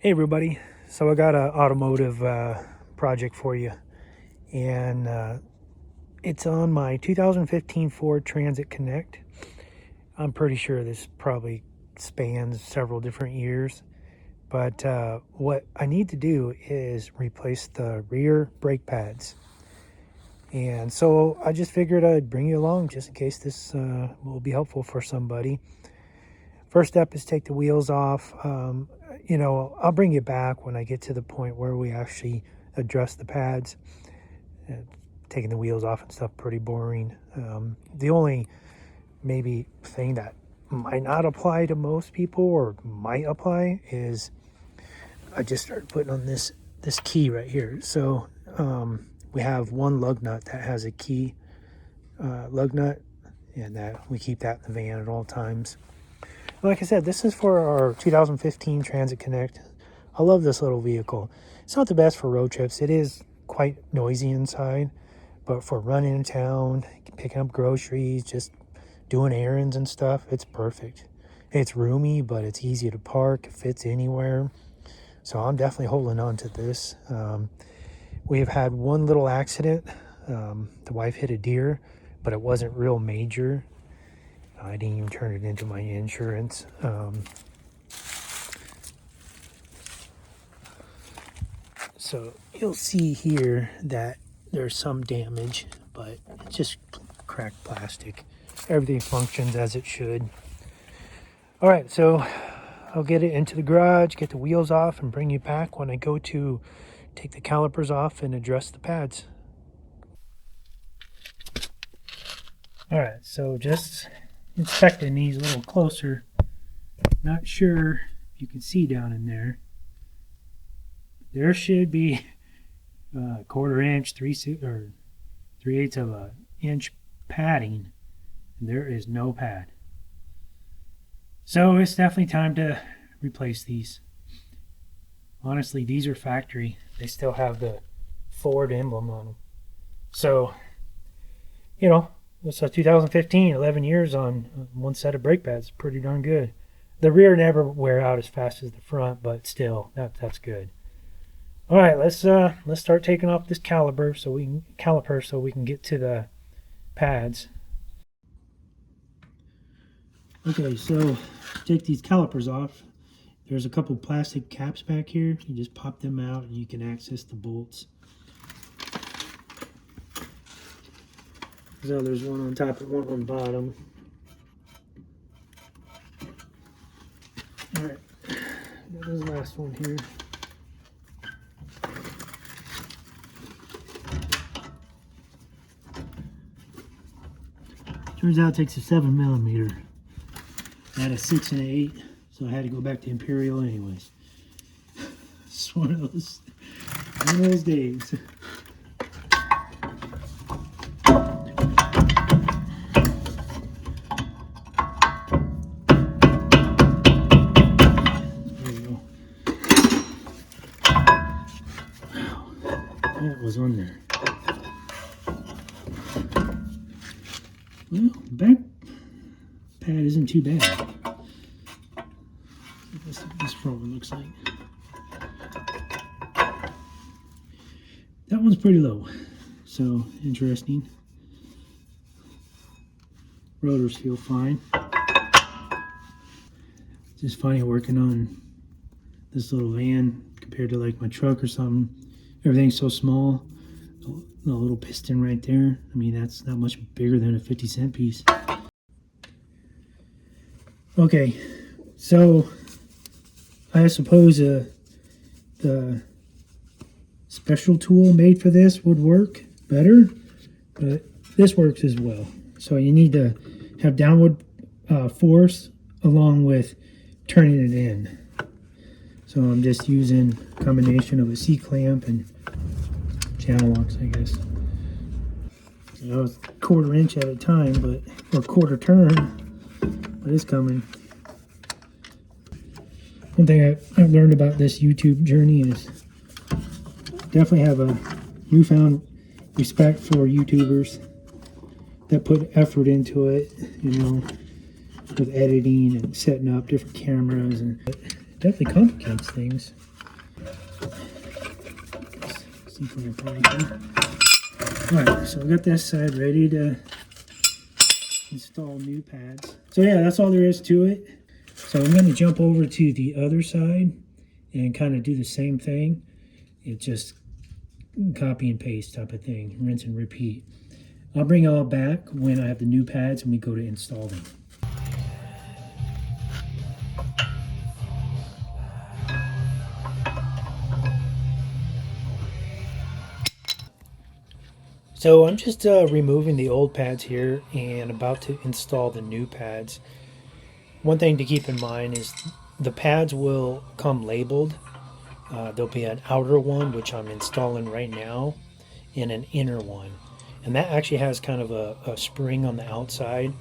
Hey everybody, so I got an automotive project for you, and it's on my 2015 Ford Transit Connect. I'm pretty sure this probably spans several different years, but what I need to do is replace the rear brake pads. And so I just figured I'd bring you along just in case this will be helpful for somebody. First step is take the wheels off. I'll bring you back when I get to the point where we actually address the pads. Taking the wheels off and stuff, pretty boring. The only maybe thing that might not apply to most people or might apply is I just started putting on this key right here. So we have one lug nut that has a key lug nut, and that we keep that in the van at all times. Like I said, this is for our 2015 Transit Connect. I love this little vehicle. It's not the best for road trips. It is quite noisy inside, but for running in town, picking up groceries, just doing errands and stuff, it's perfect. It's roomy, but it's easy to park. It fits anywhere. So I'm definitely holding on to this. We have had one little accident. The wife hit a deer, but it wasn't real major. I didn't even turn it into my insurance. So you'll see here that there's some damage, but it's just cracked plastic. Everything functions as it should. All right, so I'll get it into the garage, get the wheels off, and bring you back when I go to take the calipers off and address the pads. All right, so just inspecting these a little closer. Not sure if you can see down in there. There should be a 1/4 inch, 3/8 of an inch padding, and there is no pad. So it's definitely time to replace these. Honestly, these are factory. They still have the Ford emblem on them. So, it's a 2015, 11 years on one set of brake pads. Pretty darn good. The rear never wear out as fast as the front, but still, that's good. All right, let's start taking off this caliper so we can get to the pads. Okay, so take these calipers off. There's a couple plastic caps back here. You just pop them out and you can access the bolts. So there's one on top and one on bottom. All right, there's the last one here. Turns out it takes a 7mm. I had a 6 and an 8, so I had to go back to Imperial anyways. It's one of those days. That was on there. Well, back pad isn't too bad. That's what this front one looks like. That one's pretty low, so interesting. Rotors feel fine. Just funny working on this little van compared to like my truck or something. Everything's so small. The little piston right there. I mean, that's not much bigger than a 50-cent piece. Okay, so I suppose the special tool made for this would work better, but this works as well. So you need to have downward force along with turning it in. So I'm just using a combination of a C-clamp and channel locks, I guess. It's 1/4 inch at a time, or 1/4 turn, but it's coming. One thing I've learned about this YouTube journey is definitely have a newfound respect for YouTubers that put effort into it, with editing and setting up different cameras, and it definitely complicates things. See if we can find it. Alright, so we got this side ready to install new pads. So yeah, that's all there is to it. So I'm going to jump over to the other side and kind of do the same thing. It's just copy and paste type of thing, rinse and repeat. I'll bring it all back when I have the new pads and we go to install them. So I'm just removing the old pads here and about to install the new pads. One thing to keep in mind is the pads will come labeled. There'll be an outer one, which I'm installing right now, and an inner one. And that actually has kind of a spring on the outside,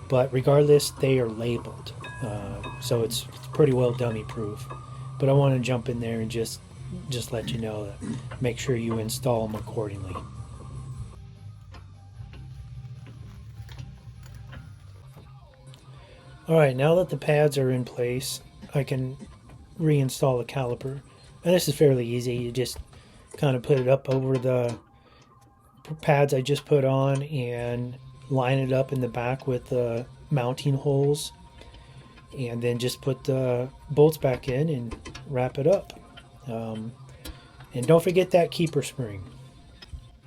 but regardless, they are labeled. So it's pretty well dummy proof. But I want to jump in there and just let you know that make sure you install them accordingly. Alright, now that the pads are in place, I can reinstall the caliper. And this is fairly easy. You just kind of put it up over the pads I just put on and line it up in the back with the mounting holes. And then just put the bolts back in and wrap it up. And don't forget that keeper spring.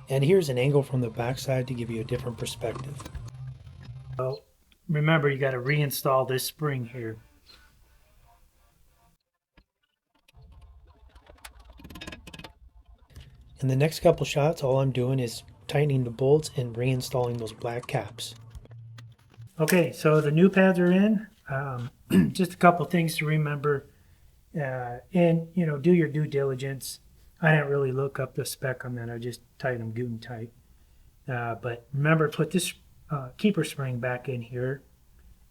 And here's an angle from the back side to give you a different perspective. So, remember, you got to reinstall this spring here. In the next couple shots, all I'm doing is tightening the bolts and reinstalling those black caps. Okay, so the new pads are in. Just a couple things to remember. And, do your due diligence. I didn't really look up the spec on that. I just tied them good and tight. But remember, put this keeper spring back in here,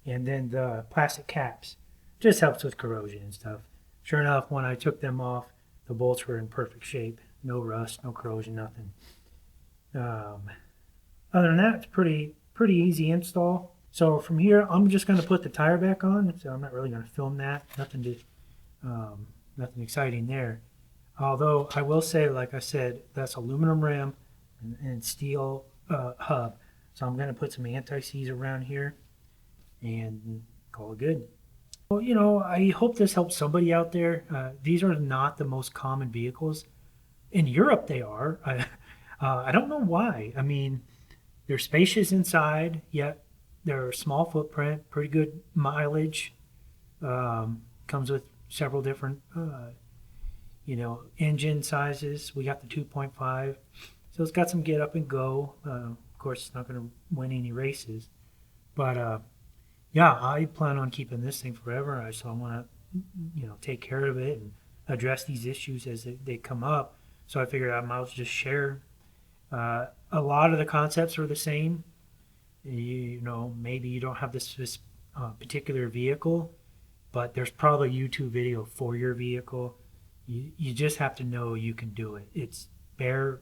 and then the plastic caps. Just helps with corrosion and stuff. Sure enough, when I took them off, the bolts were in perfect shape. No rust, no corrosion, nothing. Other than that, it's pretty easy install. So from here, I'm just going to put the tire back on. So I'm not really going to film that. Nothing exciting there. Although I will say, like I said, that's aluminum rim and steel hub. So I'm going to put some anti-seize around here and call it good. Well, I hope this helps somebody out there. These are not the most common vehicles. In Europe, they are. I don't know why. I mean, they're spacious inside, yet they're small footprint, pretty good mileage. Comes with several different, engine sizes. We got the 2.5. So it's got some get up and go. Of course, it's not going to win any races. But, yeah, I plan on keeping this thing forever. So I want to, take care of it and address these issues as they come up. So I figured I might as well just share. A lot of the concepts are the same. Maybe you don't have this particular vehicle, but there's probably a YouTube video for your vehicle. You just have to know you can do it. It's bare,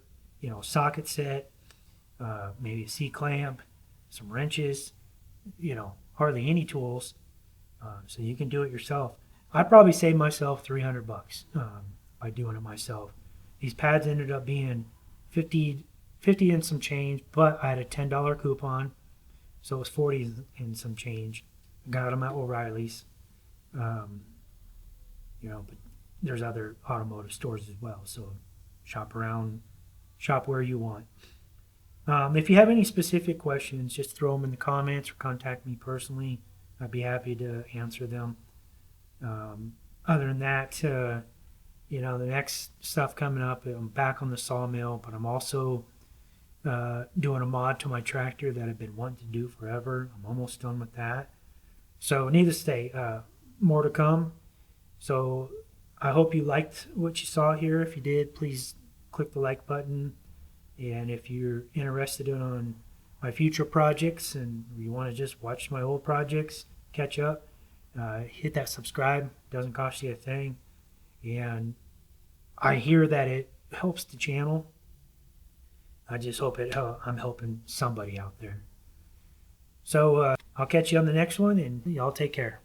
socket set, maybe a C-clamp, some wrenches, hardly any tools. So you can do it yourself. I'd probably save myself $300 by doing it myself. These pads ended up being 50 and some change, but I had a $10 coupon, so it was 40 and some change. I got them at O'Reilly's. But there's other automotive stores as well, so shop around, shop where you want. If you have any specific questions, just throw them in the comments or contact me personally. I'd be happy to answer them. Other than that, the next stuff coming up, I'm back on the sawmill, but I'm also doing a mod to my tractor that I've been wanting to do forever. I'm almost done with that. So needless to say, more to come. So I hope you liked what you saw here. If you did, please click the like button. And if you're interested in my future projects and you want to just watch my old projects, catch up, hit that subscribe. Doesn't cost you a thing. And I hear that it helps the channel. I just hope I'm helping somebody out there. So I'll catch you on the next one, and y'all take care.